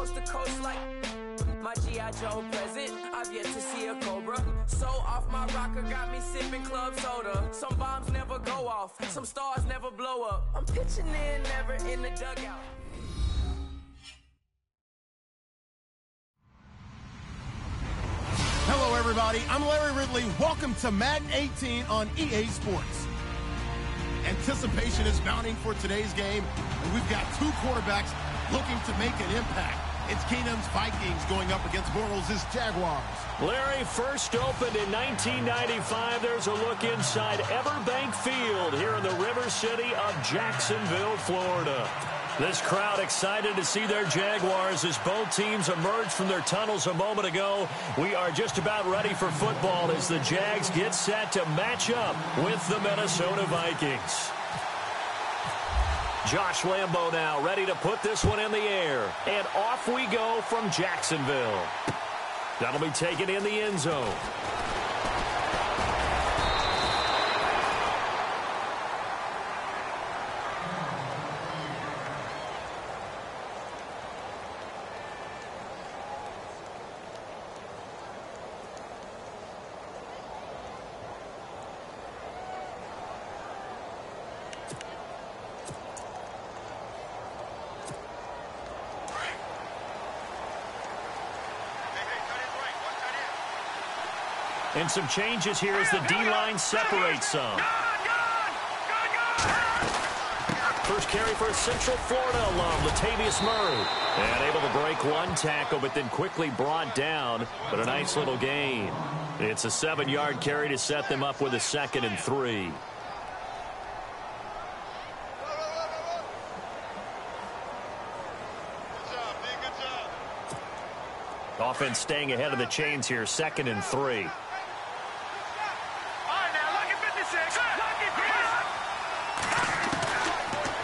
coast to coast like my G.I. Joe present. I've yet to see a Cobra. So off my rocker got me sipping club soda. Some bombs never go off, some stars never blow up. I'm pitching in, never in the dugout. Hello, everybody. I'm Larry Ridley. Welcome to Madden 18 on EA Sports. Anticipation is mounting for today's game, and we've got two quarterbacks looking to make an impact. It's Keenum's Vikings going up against Bortles' Jaguars. Larry, first opened in 1995. There's a look inside Everbank Field here in the River City of Jacksonville, Florida. This crowd excited to see their Jaguars as both teams emerged from their tunnels a moment ago. We are just about ready for football as the Jags get set to match up with the Minnesota Vikings. Josh Lambo now ready to put this one in the air. And off we go from Jacksonville. That'll be taken in the end zone. And some changes here as the D-line separates some. First carry for a Central Florida alum, Latavius Murray. And able to break one tackle, but then quickly brought down. But a nice little gain. It's a 7-yard carry to set them up with a 2nd and 3. Offense staying ahead of the chains here, 2nd and 3.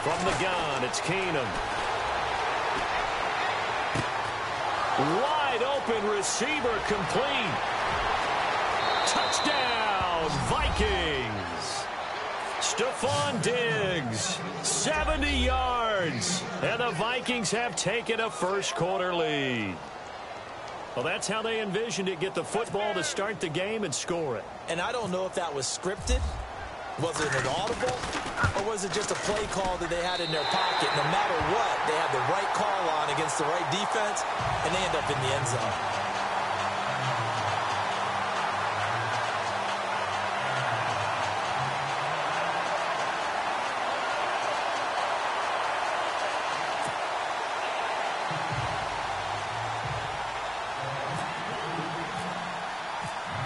From the gun, it's Keenum. Wide open receiver complete. Touchdown, Vikings. Stephon Diggs, 70 yards. And the Vikings have taken a first-quarter lead. Well, that's how they envisioned it, get the football to start the game and score it. And I don't know if that was scripted. Was it an audible? Or was it just a play call that they had in their pocket? No matter what, they had the right call on against the right defense, and they end up in the end zone.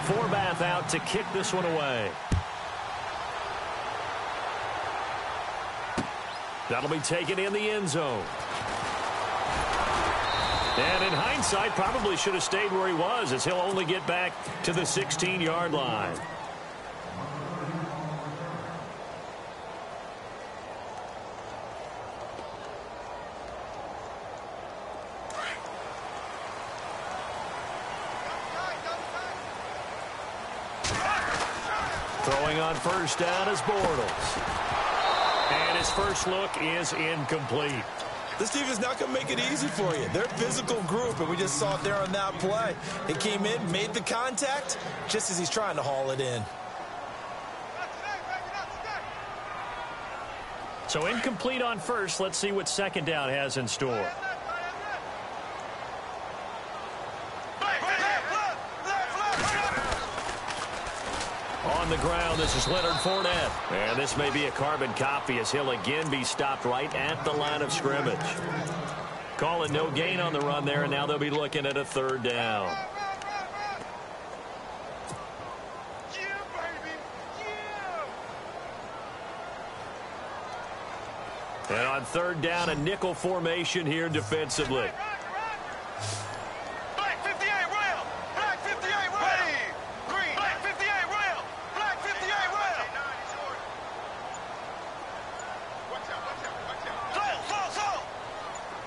Forbath out to kick this one away. That'll be taken in the end zone. And in hindsight, probably should have stayed where he was, as he'll only get back to the 16-yard line. Throwing on first down is Bortles. And his first look is incomplete. This team is not going to make it easy for you. They're a physical group, and we just saw it there on that play. He came in, made the contact, just as he's trying to haul it in. So incomplete on first. Let's see what second down has in store. On the ground, this is Leonard Fournette. And this may be a carbon copy as he'll again be stopped right at the line of scrimmage. Call it no gain on the run there, and now they'll be looking at a 3rd down. And on 3rd down, a nickel formation here defensively.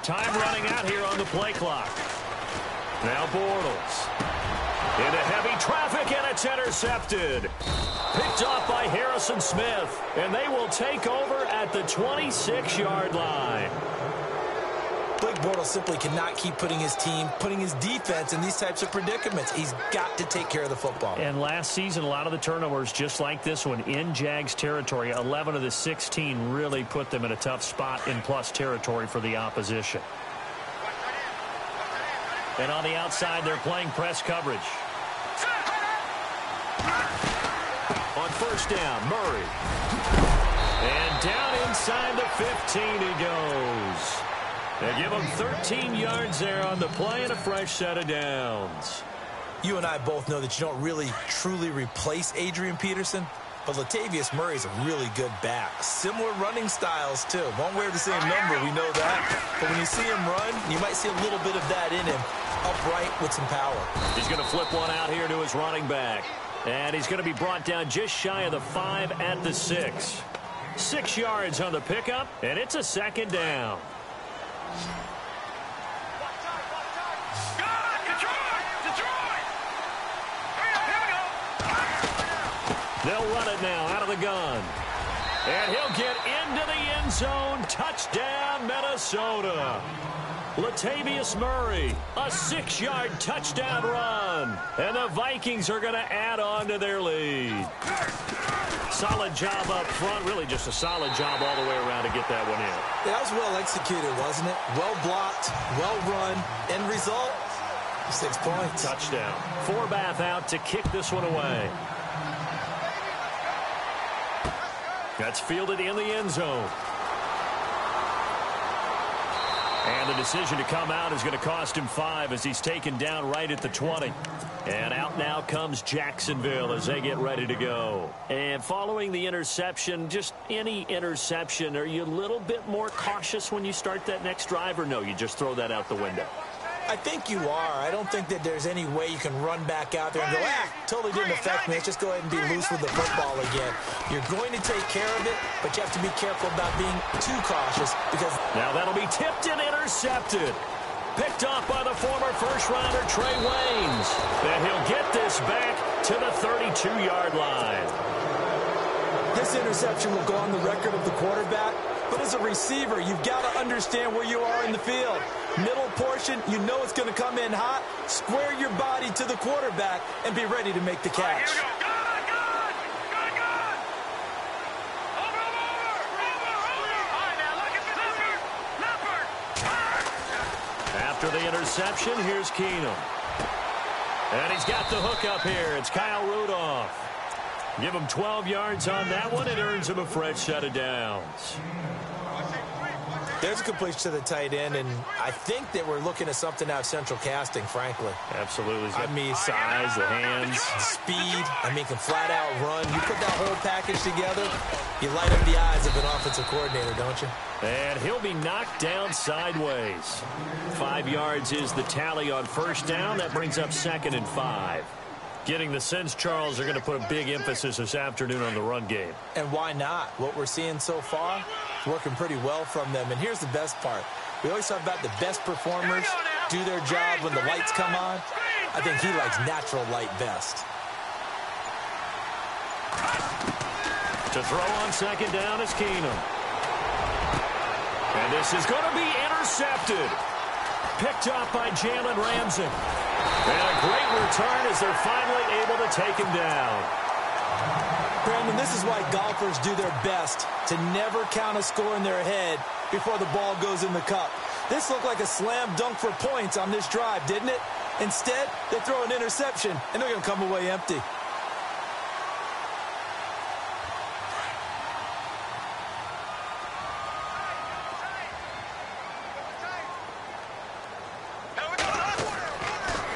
Time running out here on the play clock. Now Bortles. Into heavy traffic, and it's intercepted. Picked off by Harrison Smith, and they will take over at the 26-yard line. Blake Bortles simply cannot keep putting his defense in these types of predicaments. He's got to take care of the football. And last season, a lot of the turnovers, just like this one, in Jags territory, 11 of the 16 really put them in a tough spot in plus territory for the opposition. And on the outside, they're playing press coverage. On first down, Murray. And down inside the 15 he goes. They give him 13 yards there on the play and a fresh set of downs. You and I both know that you don't really truly replace Adrian Peterson, but Latavius Murray's a really good back. Similar running styles, too. Won't wear the same number, we know that. But when you see him run, you might see a little bit of that in him, upright with some power. He's going to flip one out here to his running back. And he's going to be brought down just shy of the 5 at the 6. 6 yards on the pickup, and it's a second down. They'll run it now out of the gun. And he'll get into the end zone. Touchdown, Minnesota. Latavius Murray, a 6-yard touchdown run. And the Vikings are going to add on to their lead. Solid job up front. Really just a solid job all the way around to get that one in. Yeah, that was well executed, wasn't it? Well blocked, well run. End result, 6 points. Touchdown. Forbath out to kick this one away. That's fielded in the end zone. And the decision to come out is going to cost him 5 as he's taken down right at the 20. And out now comes Jacksonville as they get ready to go. And following the interception, just any interception, are you a little bit more cautious when you start that next drive, or no, you just throw that out the window? I think you are. I don't think that there's any way you can run back out there and go, totally didn't affect me. Let's just go ahead and be loose with the football again. You're going to take care of it, but you have to be careful about being too cautious because... Now that'll be tipped and intercepted. Picked off by the former first-rounder Trey Waynes. And he'll get this back to the 32-yard line. This interception will go on the record of the quarterback, but as a receiver, you've got to understand where you are in the field. Middle portion, you know it's going to come in hot. Square your body to the quarterback and be ready to make the catch. After the interception, here's Keenum. And he's got the hook up here. It's Kyle Rudolph. Give him 12 yards on that one. It earns him a fresh set of downs. There's a completion to the tight end, and I think that we're looking at something out of central casting, frankly. Absolutely. I mean, size, the hands, speed. I mean, can flat out run. You put that whole package together, you light up the eyes of an offensive coordinator, don't you? And he'll be knocked down sideways. 5 yards is the tally on first down. That brings up 2nd and 5. Getting the sense, Charles, are going to put a big emphasis this afternoon on the run game. And why not? What we're seeing so far, working pretty well from them. And here's the best part. We always talk about the best performers do their job when the lights come on. I think he likes natural light best. To throw on second down is Keenum. And this is going to be intercepted. Picked off by Jalen Ramsey. And a great return as they're finally able to take him down. Brandon, this is why golfers do their best to never count a score in their head before the ball goes in the cup. This looked like a slam dunk for points on this drive, didn't it? Instead, they throw an interception, and they're going to come away empty.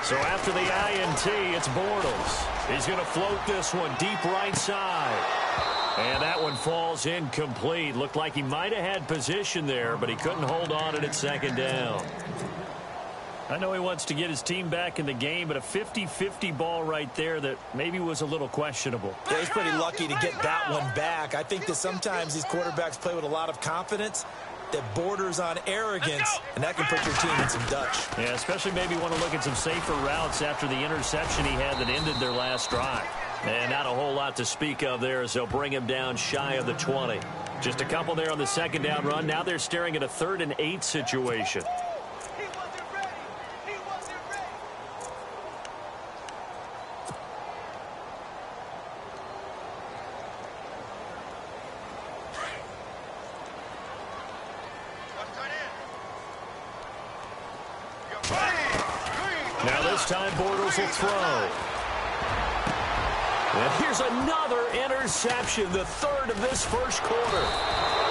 So after the INT, it's Bortles. He's going to float this one deep right side. And that one falls incomplete. Looked like he might have had position there, but he couldn't hold on it at second down. I know he wants to get his team back in the game, but a 50-50 ball right there that maybe was a little questionable. Yeah, he's pretty lucky to get that one back. I think that sometimes these quarterbacks play with a lot of confidence that borders on arrogance, and that can put your team in some Dutch. Yeah, especially maybe want to look at some safer routes after the interception he had that ended their last drive. And not a whole lot to speak of there as they'll bring him down shy of the 20. Just a couple there on the second down run. Now they're staring at a 3rd and 8 situation. Now this time Bortles will throw. And here's another interception, the third of this first quarter.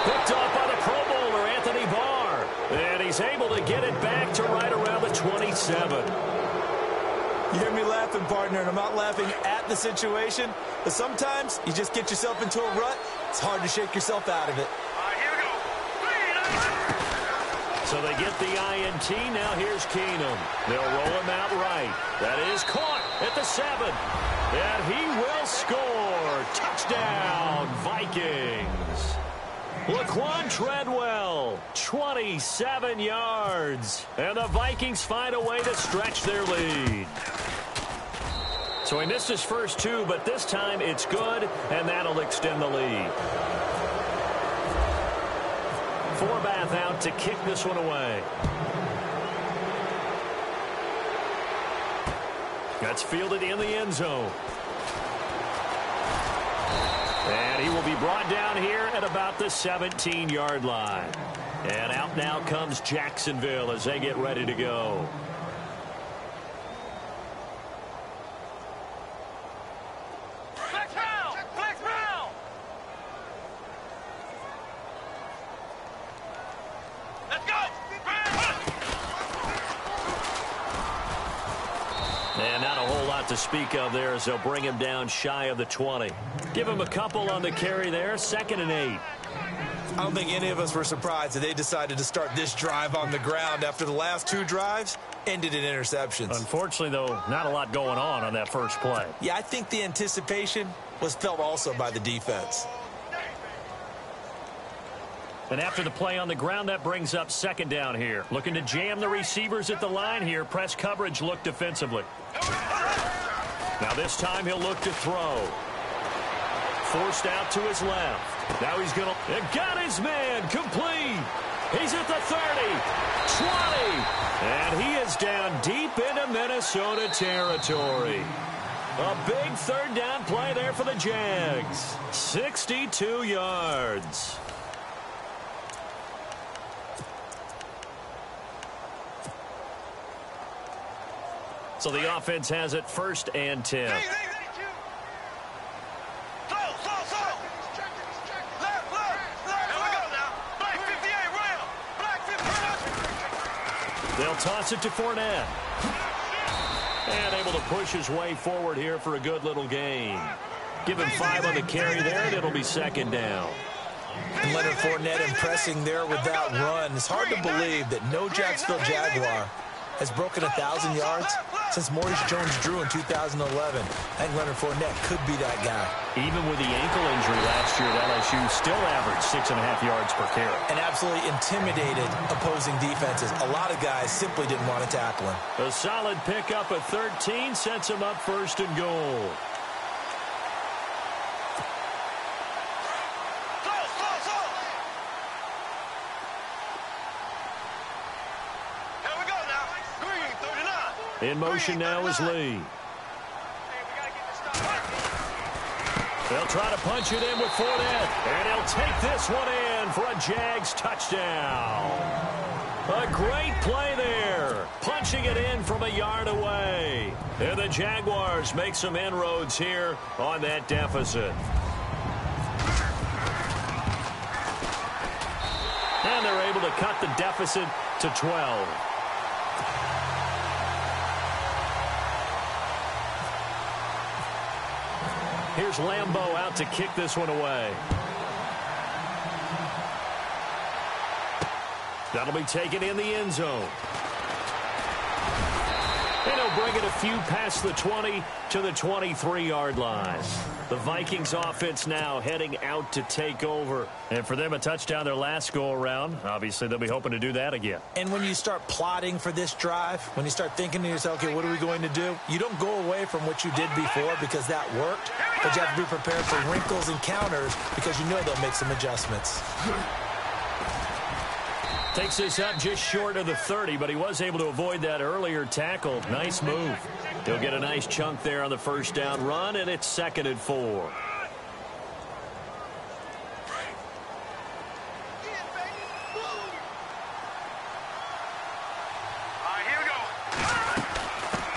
Picked up by the Pro Bowler, Anthony Barr. And he's able to get it back to right around the 27. You hear me laughing, partner, and I'm not laughing at the situation, but sometimes you just get yourself into a rut. It's hard to shake yourself out of it. Here we go. So they get the INT. Now here's Keenum. They'll roll him out right. That is caught at the 7. And he will score. Touchdown, Vikings. Laquan Treadwell, 27 yards. And the Vikings find a way to stretch their lead. So he missed his first 2, but this time it's good, and that'll extend the lead. Forbath out to kick this one away. That's fielded in the end zone. And he will be brought down here at about the 17-yard line. And out now comes Jacksonville as they get ready to go. And not a whole lot to speak of there as they'll bring him down shy of the 20. Give him a couple on the carry there, 2nd and 8. I don't think any of us were surprised that they decided to start this drive on the ground after the last 2 drives ended in interceptions. Unfortunately, though, not a lot going on that first play. Yeah, I think the anticipation was felt also by the defense. And after the play on the ground, that brings up 2nd down here. Looking to jam the receivers at the line here. Press coverage look defensively. Now this time he'll look to throw. Forced out to his left. Now he's going to... got his man complete. He's at the 30, 20. And he is down deep into Minnesota territory. A big 3rd down play there for the Jags. 62 yards. So the offense has it 1st and 10. They'll toss it to Fournette. And able to push his way forward here for a good little gain. Give him 5 on the carry there, and it'll be 2nd down. And Leonard Fournette impressing there with that run. It's hard to believe that no Jacksonville Jaguar has broken 1,000 yards since Maurice Jones-Drew in 2011. I think Leonard Fournette could be that guy. Even with the ankle injury last year at LSU, still averaged 6.5 yards per carry. And absolutely intimidated opposing defenses. A lot of guys simply didn't want to tackle him. A solid pickup at 13 sets him up 1st and goal. In motion now is Lee. They'll try to punch it in with Fournette. And he'll take this one in for a Jags touchdown. A great play there. Punching it in from a yard away. And the Jaguars make some inroads here on that deficit. And they're able to cut the deficit to 12. Here's Lambeau out to kick this one away. That'll be taken in the end zone. And he'll bring it a few past the 20 to the 23-yard line. The Vikings offense now heading out to take over. And for them, a touchdown their last go-around. Obviously, they'll be hoping to do that again. And when you start plotting for this drive, when you start thinking to yourself, okay, what are we going to do? You don't go away from what you did before because that worked. But you have to be prepared for wrinkles and counters because you know they'll make some adjustments. Takes this up just short of the 30, but he was able to avoid that earlier tackle. Nice move. He'll get a nice chunk there on the 1st down run, and it's 2nd and 4.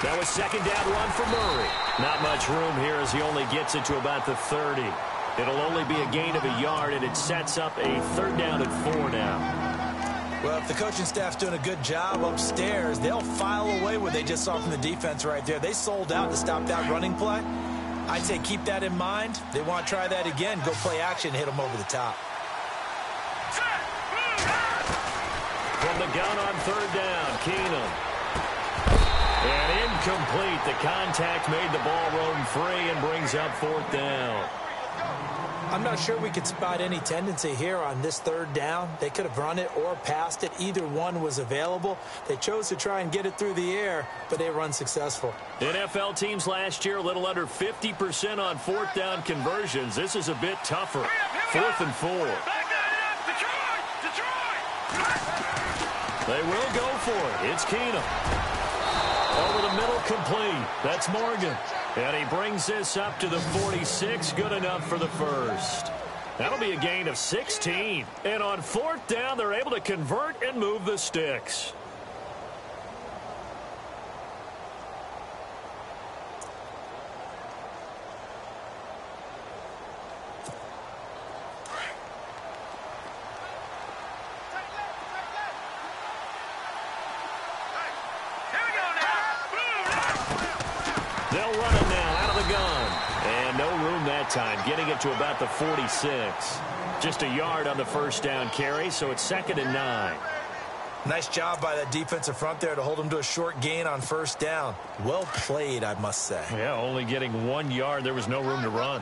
That was second down run for Murray. Not much room here as he only gets it to about the 30. It'll only be a gain of a yard, and it sets up a third down and 4 now. Well, if the coaching staff's doing a good job upstairs, they'll file away what they just saw from the defense right there. They sold out to stop that running play. I'd say keep that in mind. They want to try that again. Go play action, hit them over the top. From the gun on third down, Keenum. And incomplete. The contact made the ball roam free and brings up fourth down. I'm not sure we could spot any tendency here on this third down. They could have run it or passed it. Either one was available. They chose to try and get it through the air, but they were unsuccessful. NFL teams last year a little under 50% on fourth down conversions. This is a bit tougher. 4th and 4. They will go for it. It's Keenum. Over the middle, complete. That's Morgan. And he brings this up to the 46. Good enough for the first. That'll be a gain of 16. And on fourth down, they're able to convert and move the sticks. They'll run it now out of the gun. And no room that time, getting it to about the 46. Just a yard on the first down carry, so it's 2nd and 9. Nice job by that defensive front there to hold them to a short gain on first down. Well played, I must say. Yeah, only getting 1 yard. There was no room to run.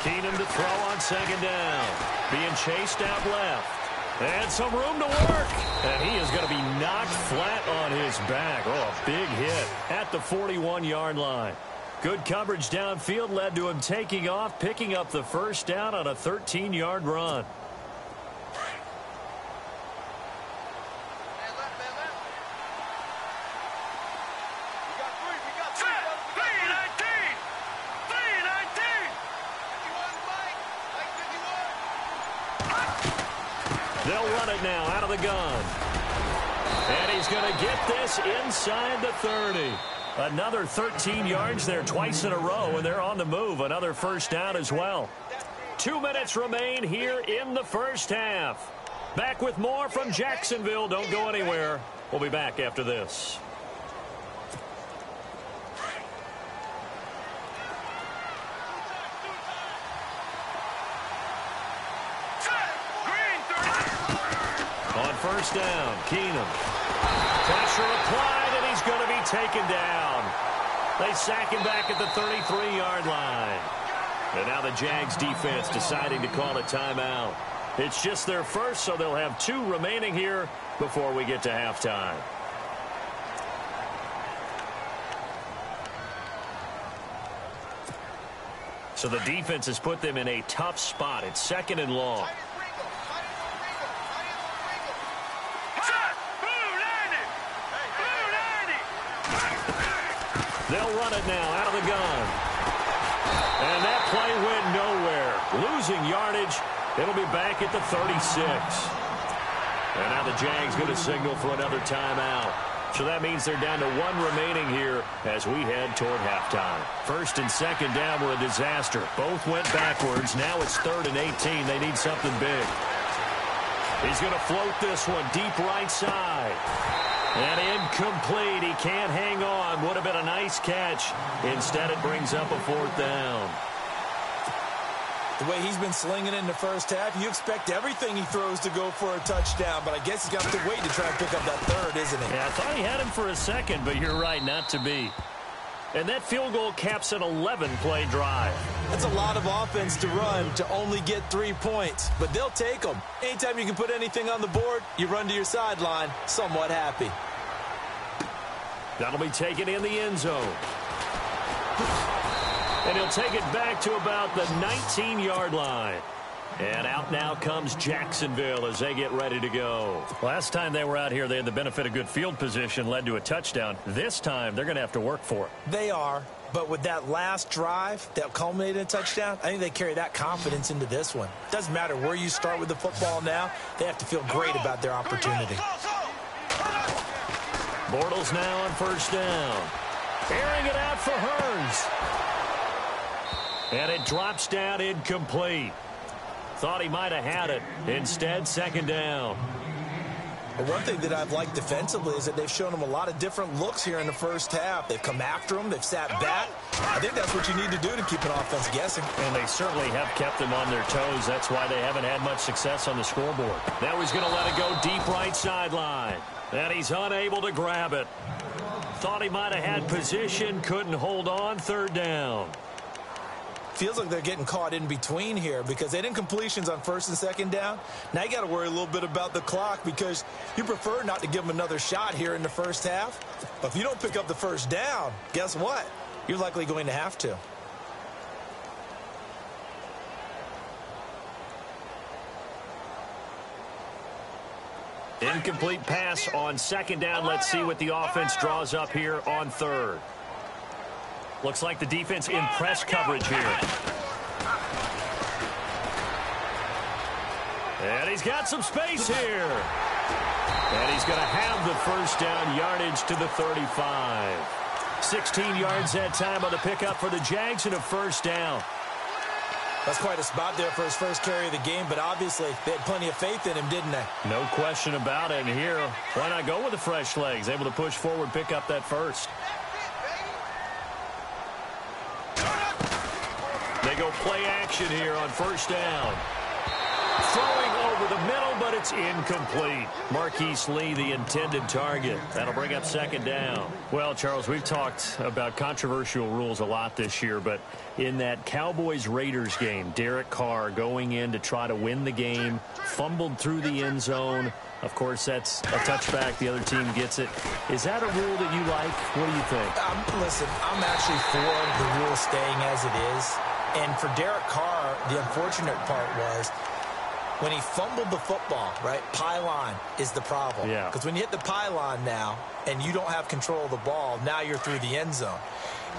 Keenum to throw on second down. Being chased out left. And some room to work. And he is going to be knocked flat on his back. Oh, a big hit at the 41-yard line. Good coverage downfield led to him taking off, picking up the first down on a 13-yard run. They'll run it now out of the gun. And he's going to get this inside the 30. Another 13 yards there twice in a row, and they're on the move. Another first down as well. 2 minutes remain here in the first half. Back with more from Jacksonville. Don't go anywhere. We'll be back after this. On first down, Keenum. Pressure applied, and he's going to be taken down. They sack him back at the 33-yard line. And now the Jags defense deciding to call a timeout. It's just their first, so they'll have 2 remaining here before we get to halftime. So the defense has put them in a tough spot. It's 2nd and long. They'll run it now out of the gun. And that play went nowhere. Losing yardage. It'll be back at the 36. And now the Jags going to signal for another timeout. So that means they're down to 1 remaining here as we head toward halftime. 1st and 2nd down were a disaster. Both went backwards. Now it's 3rd and 18. They need something big. He's going to float this one deep right side. And incomplete. He can't hang on. Would have been a nice catch. Instead, it brings up a 4th down. The way he's been slinging in the first half, you expect everything he throws to go for a touchdown, but I guess he's got to wait to try and pick up that 3rd, isn't he? Yeah, I thought he had him for a second, but you're right, not to be. And that field goal caps an 11-play drive. That's a lot of offense to run to only get 3 points, but they'll take them. Anytime you can put anything on the board, you run to your sideline, somewhat happy. That'll be taken in the end zone. And he'll take it back to about the 19-yard line. And out now comes Jacksonville as they get ready to go. Last time they were out here, they had the benefit of good field position, led to a touchdown. This time, they're going to have to work for it. They are. But with that last drive that culminated in a touchdown, I think they carry that confidence into this one. Doesn't matter where you start with the football now. They have to feel great about their opportunity. Bortles now on first down. Airing it out for Hearns. And it drops down incomplete. Thought he might have had it. Instead, second down. But one thing that I've liked defensively is that they've shown them a lot of different looks here in the first half. They've come after them. They've sat back. I think that's what you need to do to keep an offense guessing. And they certainly have kept them on their toes. That's why they haven't had much success on the scoreboard. Now he's going to let it go deep right sideline. And he's unable to grab it. Thought he might have had position. Couldn't hold on. Third down. Feels like they're getting caught in between here because they didn't completions on first and second down. Now you got to worry a little bit about the clock because you prefer not to give them another shot here in the first half. But if you don't pick up the first down, guess what? You're likely going to have to. Incomplete pass on second down. Let's see what the offense draws up here on third. Looks like the defense in press coverage here. And he's got some space here. And he's going to have the first down, yardage to the 35. 16 yards that time on the pickup for the Jags and a first down. That's quite a spot there for his first carry of the game, but obviously they had plenty of faith in him, didn't they? No question about it. And here, why not go with the fresh legs? Able to push forward, pick up that first. They go play action here on first down. Throwing over the middle, but it's incomplete. Marquise Lee, the intended target. That'll bring up second down. Well, Charles, we've talked about controversial rules a lot this year, but in that Cowboys-Raiders game, Derek Carr going in to try to win the game, fumbled through the end zone. Of course, that's a touchback. The other team gets it. Is that a rule that you like? What do you think? Listen, I'm actually for the rule staying as it is. And for Derek Carr, the unfortunate part was when he fumbled the football, right, pylon is the problem. Yeah. Because when you hit the pylon now and you don't have control of the ball, now you're through the end zone.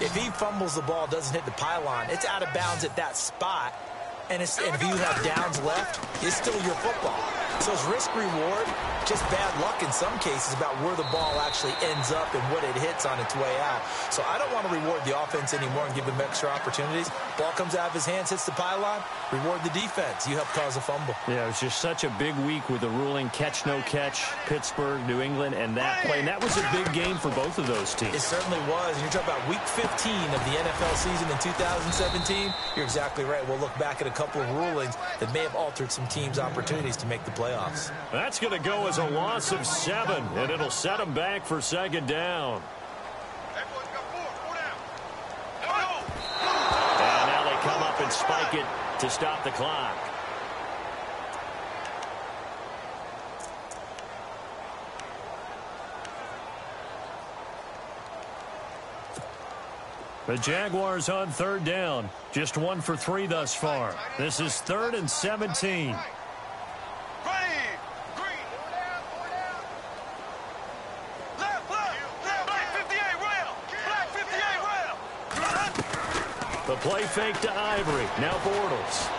If he fumbles the ball, doesn't hit the pylon, it's out of bounds at that spot. And if you have downs left, it's still your football. So it's risk-reward, just bad luck in some cases about where the ball actually ends up and what it hits on its way out. So I don't want to reward the offense anymore and give them extra opportunities. Ball comes out of his hands, hits the pylon, reward the defense. You help cause a fumble. Yeah, it was just such a big week with the ruling catch, no catch, Pittsburgh, New England, and that play. And that was a big game for both of those teams. It certainly was. And you're talking about week 15 of the NFL season in 2017. You're exactly right. We'll look back at a couple of rulings that may have altered some teams' opportunities to make the playoffs. That's going to go as a loss of 7, and it'll set them back for second down. And now they come up and spike it to stop the clock. The Jaguars on third down. Just 1 for 3 thus far. This is 3rd and 17. The play fake to Ivory. Now Bortles.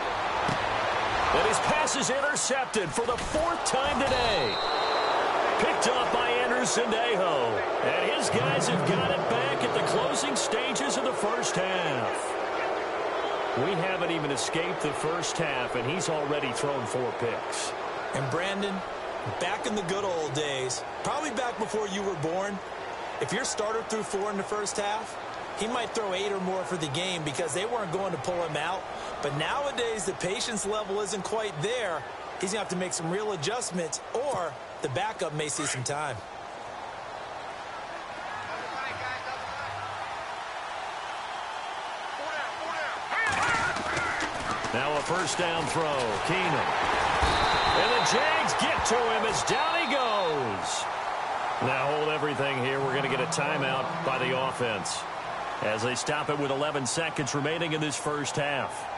And his pass is intercepted for the 4th time today. Picked up by Anderson-Dejo. And his guys have got it back at the closing stages of the first half. We haven't even escaped the first half, and he's already thrown 4 picks. And Brandon, back in the good old days, probably back before you were born, if your starter threw 4 in the first half, he might throw 8 or more for the game because they weren't going to pull him out. But nowadays, the patience level isn't quite there. He's going to have to make some real adjustments, or the backup may see some time. Now a first down throw. Keenum. And the Jags get to him as down he goes. Now hold everything here. We're going to get a timeout by the offense as they stop it with 11 seconds remaining in this first half.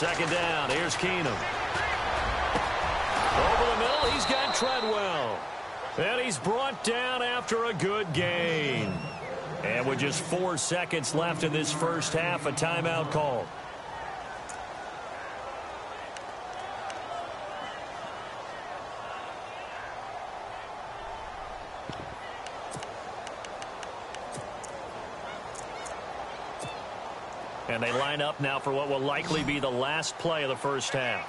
second down. Here's Keenum. Over the middle, he's got Treadwell. And he's brought down after a good gain. And with just 4 seconds left in this first half, a timeout called. And they line up now for what will likely be the last play of the first half.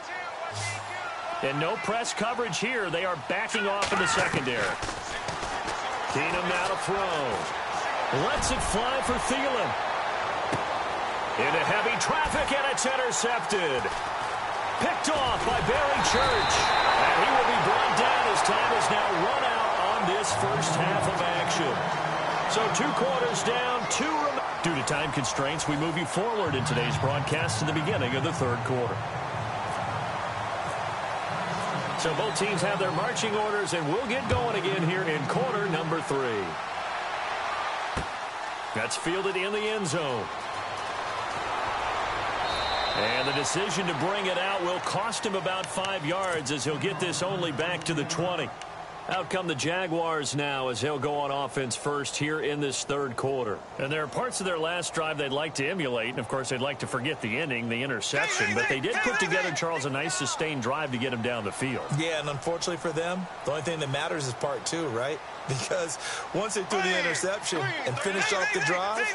And no press coverage here. They are backing off in the secondary. Keenum now to throw. Lets it fly for Thielen. Into heavy traffic, and it's intercepted. Picked off by Barry Church. And he will be brought down as time is now run out on this first half of action. So 2 quarters down, 2 remaining. Due to time constraints, we move you forward in today's broadcast to the beginning of the third quarter. So both teams have their marching orders, and we'll get going again here in quarter number 3. That's fielded in the end zone. And the decision to bring it out will cost him about 5 yards as he'll get this only back to the 20. Out come the Jaguars now as they'll go on offense first here in this third quarter. And there are parts of their last drive they'd like to emulate. And, of course, they'd like to forget the ending, the interception. But they did put together, Charles, a nice sustained drive to get him down the field. Yeah, and unfortunately for them, the only thing that matters is part 2, right? Because once they threw the interception and finished off the drive,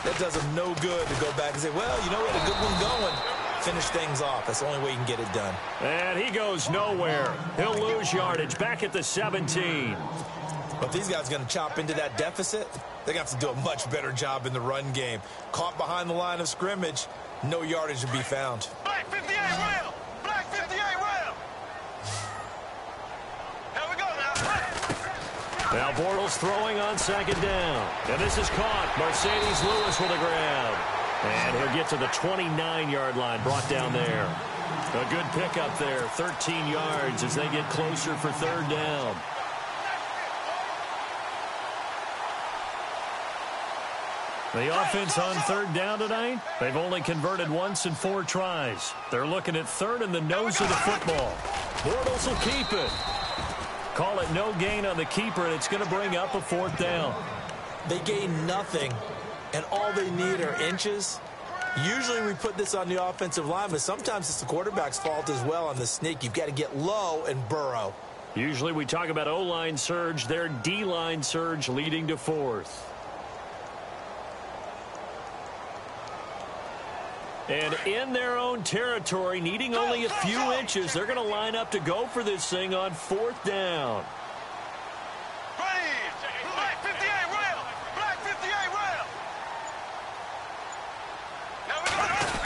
that does them no good to go back and say, well, you know what, a good one going. Finish things off. That's the only way you can get it done. And he goes nowhere. He'll lose yardage back at the 17. But these guys are going to chop into that deficit. They're going to have to do a much better job in the run game. Caught behind the line of scrimmage, no yardage to be found. Black 58 rail! Black 58 rail! Here we go now. Now Bortles throwing on second down. And this is caught. Mercedes Lewis with a grab. And he'll get to the 29-yard line, brought down there. A good pickup there, 13 yards as they get closer for third down. The offense on third down tonight, they've only converted once in 4 tries. They're looking at third in the nose of the football. Bortles will keep it. Call it no gain on the keeper, and it's going to bring up a 4th down. They gain nothing. And all they need are inches. Usually we put this on the offensive line, but sometimes it's the quarterback's fault as well on the sneak. You've got to get low and burrow. Usually we talk about O-line surge, their D-line surge leading to 4th. And in their own territory, needing only a few inches, they're going to line up to go for this thing on 4th down.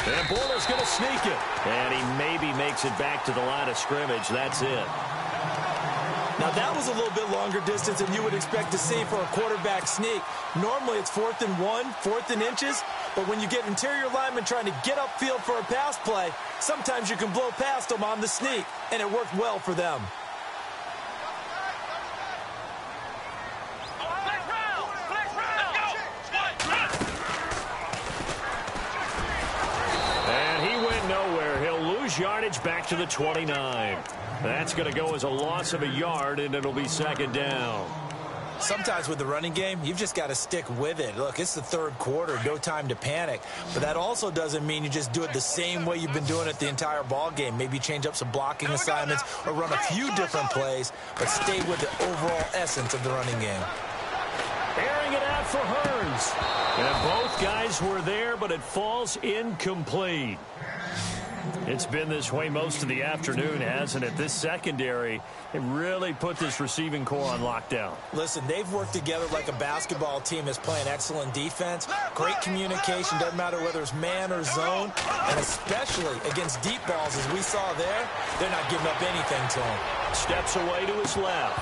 And Bortles going to sneak it. And he maybe makes it back to the line of scrimmage. That's it. Now, that was a little bit longer distance than you would expect to see for a quarterback sneak. Normally, it's 4th and 1, 4th and inches. But when you get interior linemen trying to get upfield for a pass play, sometimes you can blow past them on the sneak. And it worked well for them. Yardage back to the 29. That's going to go as a loss of a yard, and it'll be 2nd down. Sometimes with the running game, you've just got to stick with it. Look, it's the third quarter, no time to panic. But that also doesn't mean you just do it the same way you've been doing it the entire ball game. Maybe change up some blocking assignments or run a few different plays, but stay with the overall essence of the running game. Airing it out for Hearns. And both guys were there, but it falls incomplete. It's been this way most of the afternoon, hasn't it? This secondary, it really put this receiving core on lockdown. Listen, they've worked together like a basketball team that's playing excellent defense. Great communication, doesn't matter whether it's man or zone. And especially against deep balls, as we saw there, they're not giving up anything to him. Steps away to his left.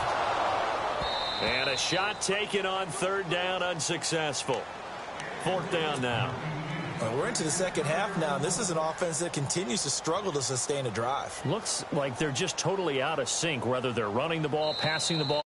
And a shot taken on third down, unsuccessful. 4th down now. We're into the second half now. This is an offense that continues to struggle to sustain a drive. Looks like they're just totally out of sync, whether they're running the ball, passing the ball.